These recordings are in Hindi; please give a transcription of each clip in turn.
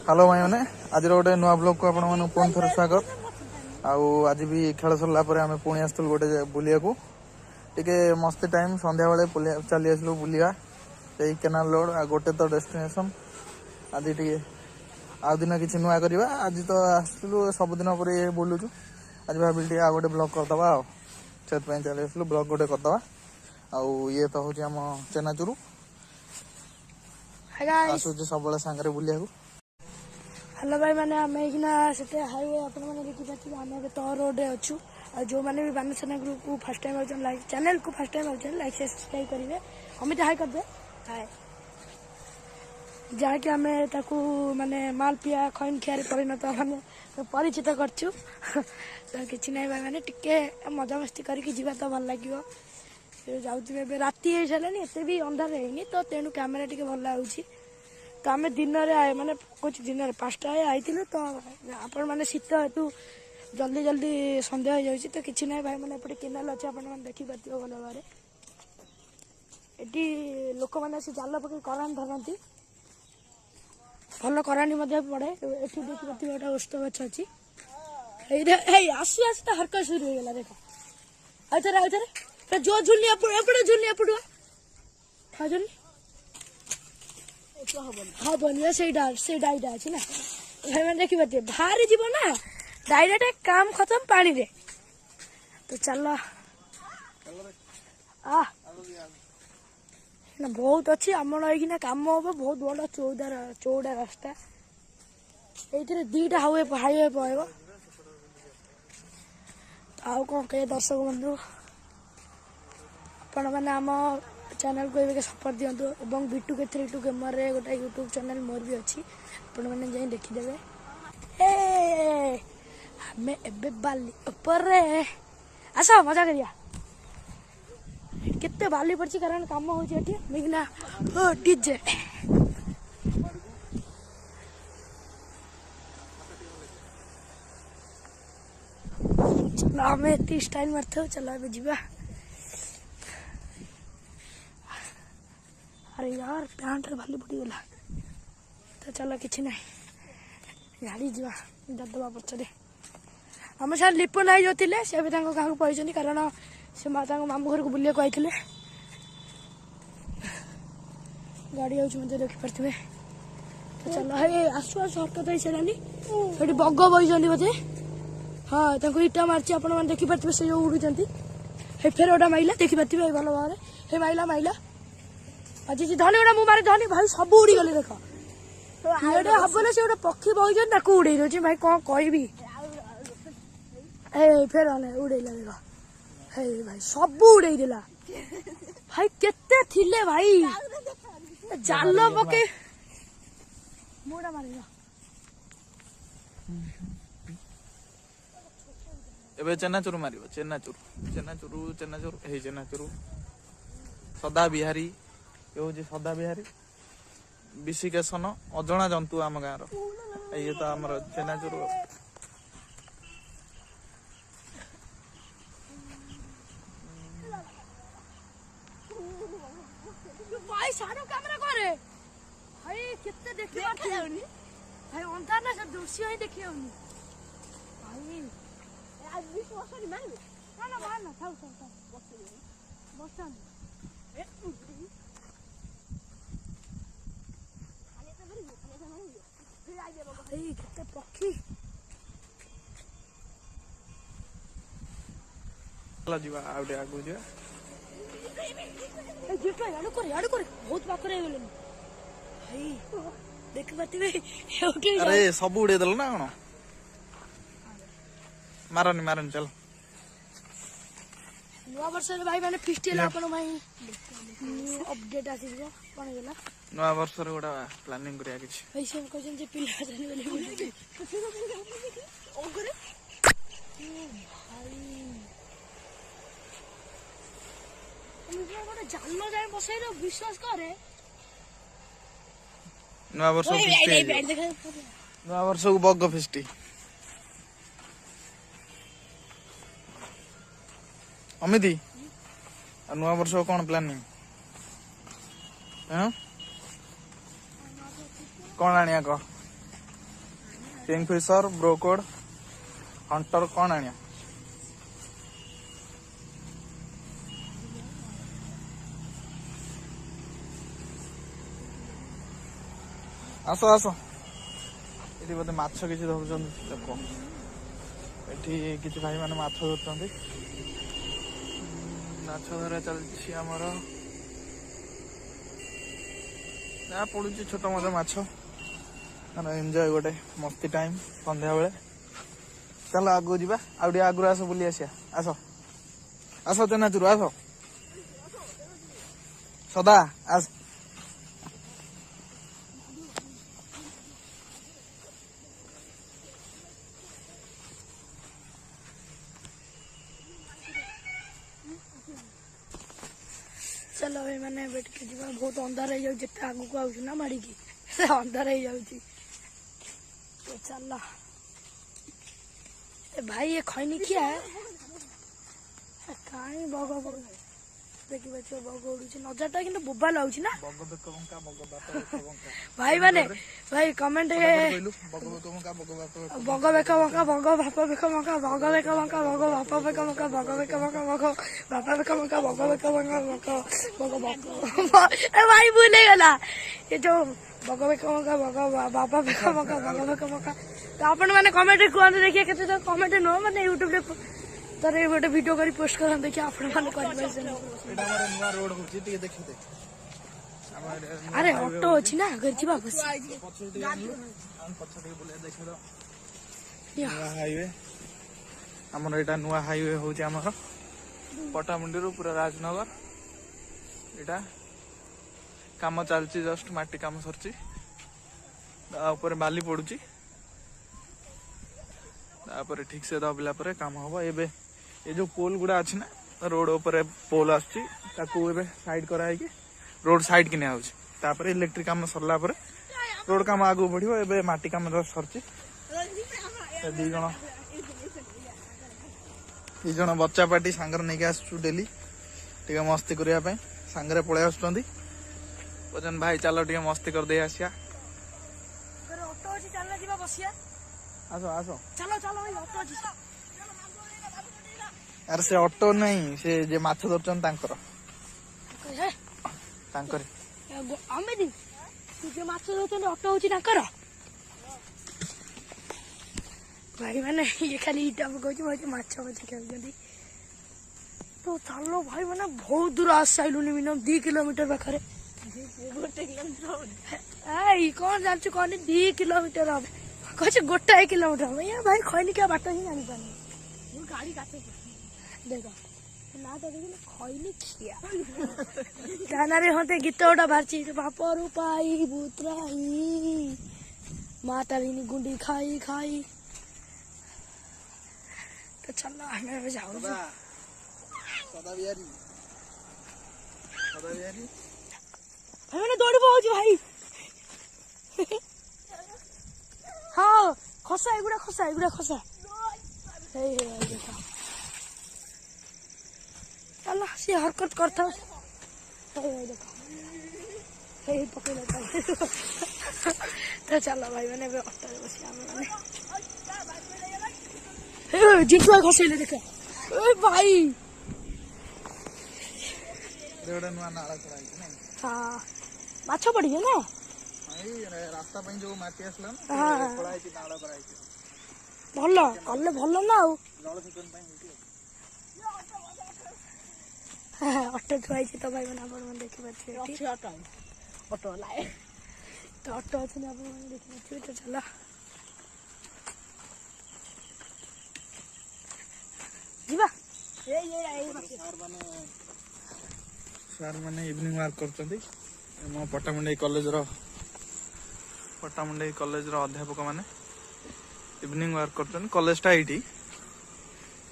हेलो भाई मैंने आज गोटे नुआ ब्लॉग को आपण मन पुणी थर स्वागत। आज भी खेल सरला आम पुणी आसलु गोटे बुलिया टे मस्ती टाइम संध्या बेले चली आसलु बुलिया केनाल रोड गोटे तो डेस्टिनेशन आज टे आउ दिन किसी नुआ करवा आज तो आसलु सबुदिन पर बुलुचु आज भाविल टे आ गोटे ब्लॉग करदे से चली आसलु ब्लॉग गोटे करदे ये तो हूँ आम चेनाचुरु आसुचे सब सांगे बुलिया। हेलो भाई मैंने आम से हाईवे आप देखिए आम तो रोड अच्छु जो मैंने भी बानसेना ग्रुप को फर्स्ट टाइम लाइक चैनल को फर्स्ट टाइम लाइक सब्सक्राइब करेंगे अमित हाई करदे हाय जहाँकि आम माने मालपिया खैन खियारी परिणत मैंने परिचित करचु तो किसी ना भाई मैंने टिके मजा मस्ती करके जीवा तो भल लगे जाऊे राति हो सारे एत भी अंधार है तो तेणु कैमेरा टे भल लगुच तो आम दिन माने कुछ दिन 5टा आई तो आपण मैंने शीत हेतु जल्दी जल्दी सन्ध्या हो जाए तो किसी ना भाई मैंने एपटे केनाल अच्छे आप देखिपार भल भाव ये लोक मैंने से जाल पकड़ करानी धरती भल करानी पड़े ये देखिए गोटे ओस्त गछ अच्छी आसी आसी तो हरकत शुरू हो गला देख आउे जो झुलनी एपटे झुलनी एपटुआ हाँ झुलनी हाँ बनिया से डाइटा अच्छी ना भाई मैंने देखिए बाहर जीव ना डाइटा काम खत्म पानी रे तो चलो ना बहुत अच्छी आमर ना काम हम बहुत बड़ा चौड़ा रास्ता ये 2टा हाईवे पड़ेगा आउ कौन कहे दर्शक बंधु आपण मैंने आम चैनल को ये सपोर्ट दिंतु और बिटू के 3 गेमर रे गोटे यूट्यूब चैनल मोर भी अच्छी आपण मैंने जाई देखीदेवे हमें एबे बाली ऊपर रे आस मजा करिया केते बाली पड़ची कारण काम होची एठी मिगना ओ डीजे चलो हमें एती स्टाइल मारते चलो अबे जीवा अरे यार पैंट भाली पड़ी गला तो चलो किसी ना गाड़ी जा दबा पचरे आम सार लिपुन आई जो थे सी भी गाँव को पहुँचती कारण से मामू घर को बुलिया आई गाड़ी आउे देखिपे तो चलो हे आसु आसु हरकत हो सारानी ये बग बही बोधे हाँ इटा मार्ची आप देखिपे से जो उड़ुंट फेर गोटा माइला देखिपे भल भाव हे माइला माइला आज धनी गुड़ा मुझे धनी भाई सब उड़ी गले देख ये हम से गोटे पक्षी बही उड़े दूसरी भाई कौन कहबी फेर उड़ेला देख हे भाई सब उड़े देला भाई केते थिले भाई जाल पके मुड़ा मारेगा एबे चेनाचुरु मारिबो चेनाचुरु सदा बिहारी ये हूँ सदा बिहारी विशिकेशन अजणा जंतु आम गाँव ये तो आम चेनाचुरु भाई सारो कैमरा करे भाई कितने देखि पाते होनी भाई अंधार ना सब दृश्य ही देखि होनी भाई आज 20 वर्ष नहीं मारबे ना मारना थाउ बस पक्षी आगू जा बहुत पाखरे भाई देख पाते अरे सब उड़े दल ना कौन मारनी मारनी चल नुआ वर्ष भाई मैंने फिस्ट भाई अपडेट आसी कौन गला नुआ वर्ष गोटा प्लानिंग करिया किछि भाई सब कहन जे पिला जानि बोली ओगरे भाई मुझे गोटे जाल जाए बसई रो विश्वास करे नुआ वर्ष नुआ वर्ष को बग फिस्टी अमिति नुआ वर्ष कौन प्लानिंग कौन आनिया कह किंगफिशर ब्रोकोड हंटर कौन आनिया आस आस ये बोधे माछ किसी धरुचंत देखो ये किसी भाई मैंने माछ धरुचंत माछ धरा चलछि हमर ना पड़ू छोट मोट माछ एंजॉय गोटे मस्ती टाइम संध्या बेले चल आगू जा आगु आस बुली आसिया आस आस चेनाचुर आस सदा आस चलो भाई मैंने बैठ के जीवा बहुत अंधार हो जाए आगू को आउछु ना माड़ी की अंधार हो जाउची तो चल भाई ये खैनी किया है कहीं बग बग देखी बच्चे बग उड़ुची नजरटा किंतु बोबा लाउची ना भाई माने भाई कमेंट बग बेक बंका बग बापा बेक बंका बग बेक बंका बग बापा बेक बंका बग बेक बंका बग बापा बेक बंका बग बेक बंका बग बग ए भाई भूल गला ये जो बग बेक बंका बग बापा बेक बंका बग बेक बंका तो आपण माने कमेंट कहते देखिए केते तो कमेंट नो माने यूट्यूब रे तर ये गोटे वीडियो करी पोस्ट करन देखिए आपण माने कर पैसे एटा हमर नवा रोड होची टिके देखि दे अरे ऑटो अछि ना घर जीवा बस पछटी आनलु हम पछटी बोले देखि दो नवा हाईवे हमर एटा नवा हाईवे होची हमर पटामुंडी रो पूरा राजनगर एटा काम चलची जस्ट माटी काम सरची ता ऊपर बाली पडुची तापर ठीक से दबिला पर काम हबो एबे ये जो पोल गुड़ा अछि ना रोड ऊपर पोल आछि ताकू एबे साइड कराय कि रोड साइड किने आउछि तापर इलेक्ट्रिक काम सरला पर रोड काम आगु बढ़ियो एबे माटी काम जस्ट सरची दी जण बच्चा पार्टी सांगर नेके आसु डेली टिके मस्ती करिया पे सांगरे पळे आसुंदी वजन भाई चलो टिके मस्ती कर दे आसिया ऑटो अछि चलना जीवा बसिया आसो आसो चलो चलो भाई ऑटो अछि अरे से ऑटो नहीं से जे माछ धरचन तांकर हे तांकर आमे दी तू जे माछ धरचन ऑटो अछि तांकर भाई माने ये खाली इटा पकोछि भाई माछ माछ खेलजंदी तो चलो भाई माने बहुत दूर आस साइलुनी मिनिमम 2 किलोमीटर पाखरे गोटे किलोमीटर आई कौन जान कौन 2 किलोमीटर अब कछ गोटाए किलोमीटर भैया भाई खैनी क्या बाट ही जानी पानी गाड़ी काटे देखो ना तो देखिए खैनी खिया गाना रे होते गीत गोटा बारची बाप रूपाई बुतराई माता बिनी गुंडी खाई खाई तो चलो हमें जाओ सदा बिहारी भाई मैंने दौड़ पहुंची भाई हाँ खसा एगुड़ा खसा हे देखो चल सी हरकत करता देखो हे पकड़ लेता तो चलो भाई मैंने ऑटो में बसिया मैंने जिंटुआ खसेले देखो ए भाई देवडा नुआ नाला चलाई नै हां माछो पड़ी है ना रास्ता पे जो माटी आसला ना हाँ पड़ाई की नाला पड़ाई की भलो कल्ले भलो ना आउ जल सेचन ପାଇଁ होती ऑटो थुआई छी तो भाई बना पर मन देखि पाछे ठीक ऑटो लाए तो ऑटो अछि ना अपन मन देखि पाछे तो चला जीवा ये सर माने इवनिंग वर्क करछंती मो पटामुंडई कॉलेज रो अध्यापक माने इवनिंग वर्क करछन कॉलेज टा एटी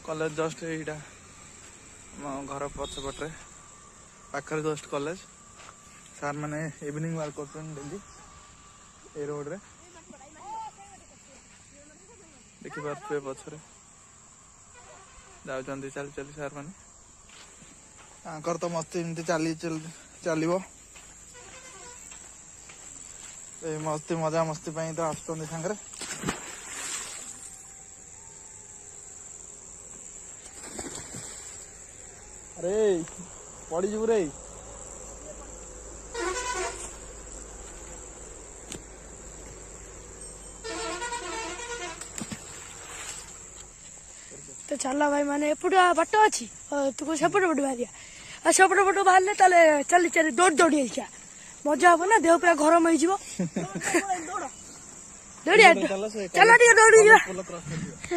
कॉलेज जस्ट एटा मो घर पछपटे पाखर जस्ट कॉलेज सर माने इवनिंग वर्क करछन डेली ए रोड रे देखि पाछे पछरे जाउचंती चल सर माने आकर तो मस्ती एमती चलिबो ए मस्ती मजा मस्ती तो आसुचंदी सांगरे अरे पड़ी जीव रे तो चल भाई मैंने एपटा बाट अच्छी तू सेपट पटे बाहरिया सेपट पट बाहर चली चली दौड़ दौड़ी क्या मजा हम ना देह पूरा गरम हो दौड़िया चल टे दौड़ी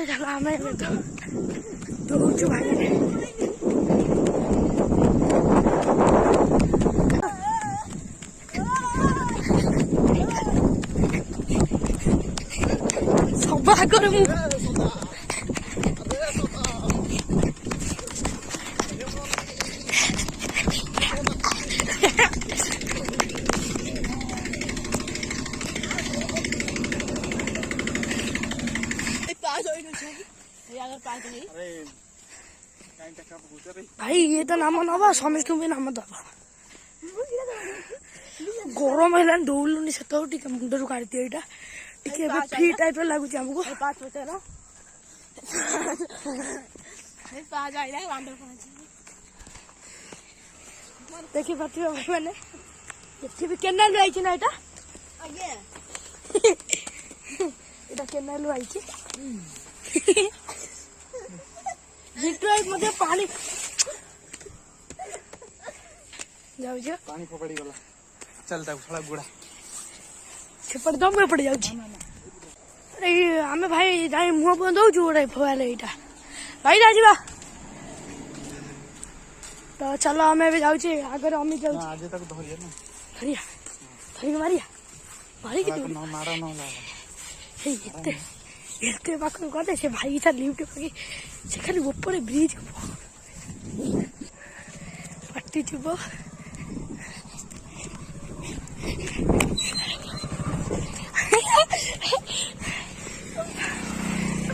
चल आम दौड़ू भाई सब आगे मु भाई ये तो नाम नवा समस्त भी नाम दबा गरम है दौड़लुनि से मुंड रू काढ़ी दिए यहाँ फ्री टाइप लगुच आमको देखी पार्थ भाई मैंने ये केनाल आई ना यहाँ केनाल आई मध्य पानी जाऊ पानी फोपाड़ी गला चलता थोड़ा गुड़ा सेपट दम पड़ जाऊ आम भाई जाए मुह बंद दौचु गोटे फोल यहाँ भाई जा तो चलो आम जाऊे आगे अमित जाऊे धरिया धरिक मारिया मारिक एते पाखु गले से भाई था लिफ्ट पकड़ी से खाली ऊपर ब्रिज पार्टी थी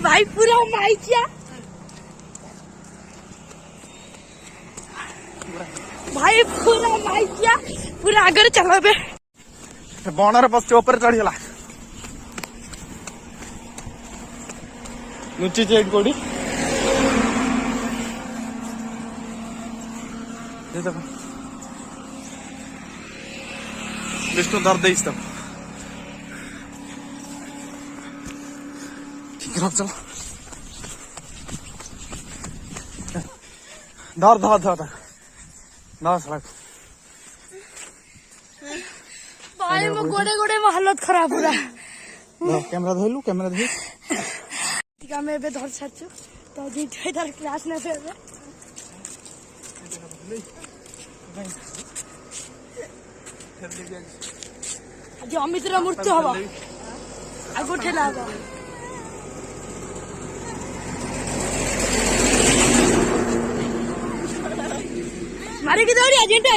भाई पूरा माइकिया भाई पूरा माइकिया पूरा आगे चलो बे बणर पछ ऊपर चढ़ीगला नुची चेक कोडी विष्णु दर्द देइस त ठीक रख चल धर धर धर धर ना सड़क भाई मो गोड़े गोड़े में हालत खराब पूरा कैमरा धइलु कैमरा धइ आम ए धर सारचु तो तार क्लास ना आज अमित मृत्यु हम आगो ठेला हम मारिकी दौड़िया जेटा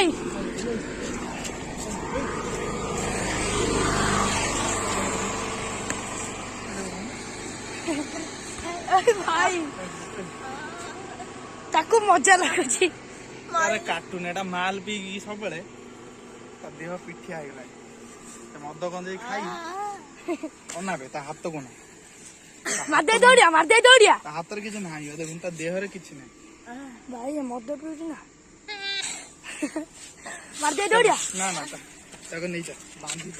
भाई ताकू मजा लगुची कार्टून एटा माल पी सब बेले देह पिठिया हो मद गंजे खाई अनाबे ता हाथ को मारदे दौड़िया हाथ किसी ना देखुन देह किसी ना भाई मद पीऊँ ना मारदे दौड़िया ना ना नहीं बांधी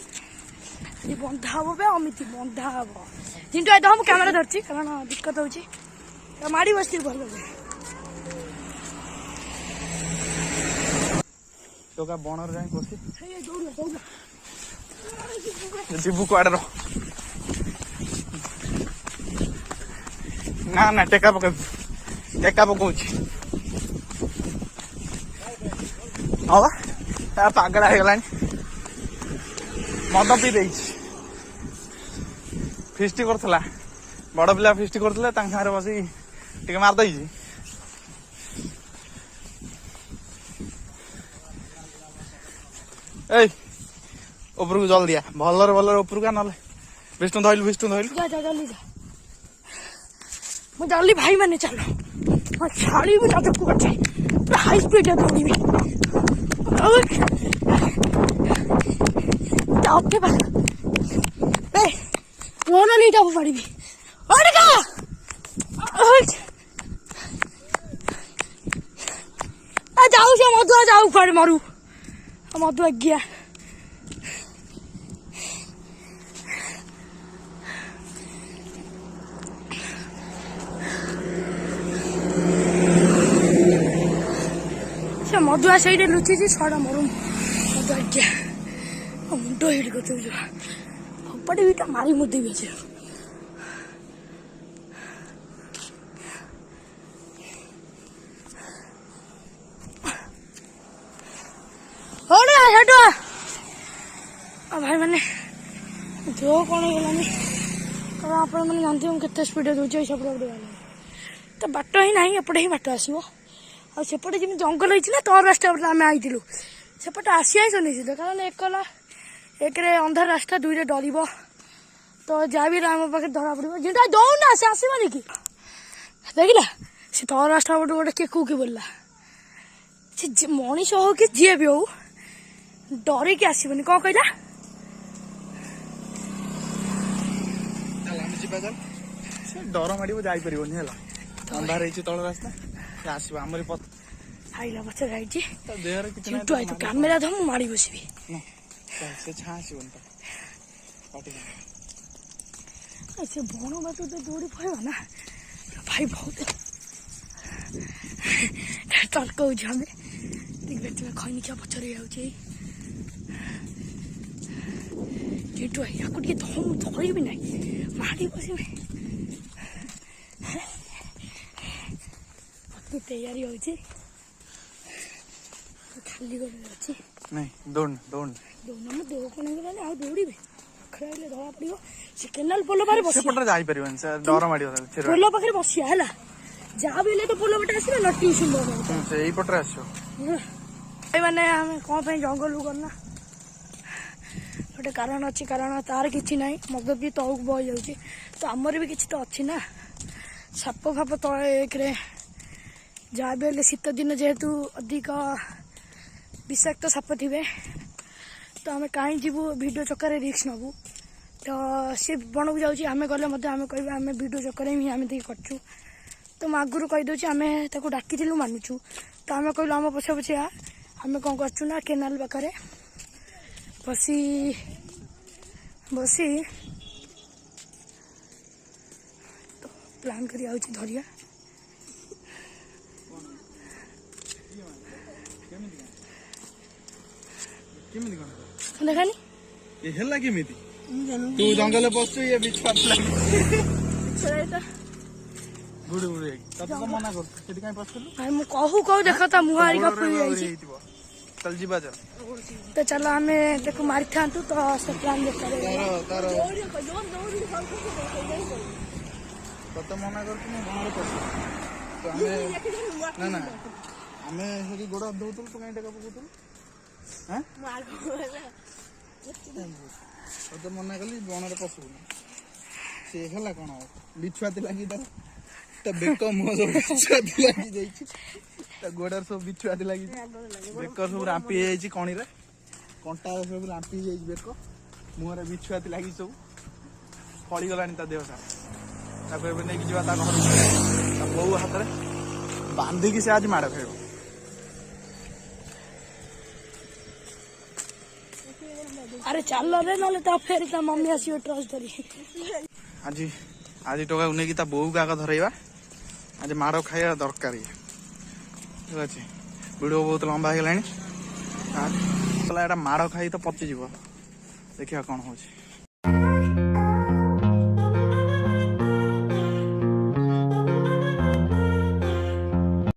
बंधा हम बे अमित बंधा हम जिंटू आई हम कैमेरा धरची कारण दिक्कत होची माड़ी बस्ती भल तो का बणर जाए कोसी जीवु कुआडे रो ना ना टेका पकाउछि हाँ यार पागल हो गलानी मद पी दे फिस्ट करथला बड़ पिला फिस्ट करथले तांग सारे बसी टिके मार दई ए ऊपर को जल दिया भलर भलर ऊपर का नले विष्णु धइलु जा जल्दी जा मैं जल्दी भाई मैंने चलो छाड़ी भी ना तो अच्छे हाई स्पीड है दौड़ी में आपके पास रोना नहीं टाप पड़ी भी और क्या ଯାଉ ସେ ମଧୁଆ ଯାଉ କୁଆଡେ ମରୁ ମଧୁଆ ଗିଆ ସେ ମଧୁଆ ସେଇଠି ଲୁଚିଛି ଛଡା ମରୁ ମଧୁଆ ଗିଆ ମୁଣ୍ଡ ହେଇଠି କଥା ଅପାଟେ ବିଟା ମାରି ମୁଦେବି ଅଛି भाई मैंने देह कौन होगलानी कारण आपण मैंने जानते हो केते स्पीड दूचे सब तो बाट ही ना एपटे ही बाट आसो आसेपटे जमी जंगल होती ना तौर रास्ता आम आईलु सेपटे आसी सुनिश्चित कारण एकला एक अंधार रास्ता दुईरे डर तो जहाँ भी आम पाखे धरा पड़ो जेटा दौना से आसबानी कि देखला से तौर रास्ता पटे गोटे किए कूकी बोलला से मनीष हो कि जी भी हो डरिकी आसबनी कौन कहला डर माड़ जापर अंधार तल रास्ता आसो आमरी आईला पच गाड़ी कैमेरा धम माड़ी बसबी से बण बात तो दौड़ी पड़ा ना भाई बहुत तर्क हमें देखिए खैनी क्या पचर जेठू या धम धरी भी ना माड़ी बसबी तैयारी हो खाली नहीं दौड़ दौड़ दौड़ मो देह कौन होगा आ दौड़ी खड़े धरा पड़ो से केनाल पोल पारे बस डर माड़ पोल पाखे बसिया है जहाँ भी तो पोल पटे आस ना ट्यूशन पटे आस मैंने आम कौन जंगल करना गोटे कारण अच्छी कारण तार कि ना मग भी तौक बह जाऊँगी तो आमर भी किसी तो अच्छी ना साप फाप तले एक जहाँ भी शीत दिन जेहेतु अधिक विषाक्त साप थे तो आम कहीं जीवु वीडियो चक्कर रिस्क नबू तो सी बण को जाऊँगी आम गले आम कह आम वीडियो चक्कर ही आम करचु तो मैं आगुरी कहीदे आम डाकी मानुचु तो आम कहलु आम पछे पछे आम कौन करचु ना केनाल पाखे बसी बसी तो प्लान करी आउची धरिया देखानी ये हेला केमिति तू जंगल पसु ये बीच पात लाग गुड गुड तत तो मना कर सेठी काई पसलु भाई मु कहू कहू देखता मुहारी का फुई आइची चल जीवा चल तो चलो हमें देखो मारी थांतु तो सब प्लान देख करे तार तत मना कर कि बाहर पस तो हमें ना ना हमें हेडी गोड़ा दउतल तो काई टका पकुतल हैं मार तो मना कली बनरे पसु से हला कोन बिछुआती लागी ता बेक मुह सब बिछुआती लागी जाईची ता गोड़र सब बिछुआती लागी बेक सब रापी जाईची कणी रे कंटा सब रापी जाईची बेक मुह रे बिछुआती लागी सब फळी गलानी ता देह सारा ताको एबे नै जीवा ता घर ता बहु हाथ रे बांधी की से आज माड़ फेरो अरे चल रे नले ता फेर ता मम्मी आसी ट्रस्ट धरी आज आज टका उन्हें की ता बहु का धरइबा आज माड़ खाइबा दरकार ठीक अच्छे वीडियो बहुत लंबा हो गलानी माड़ खाई तो पचिज देखिए कौन हो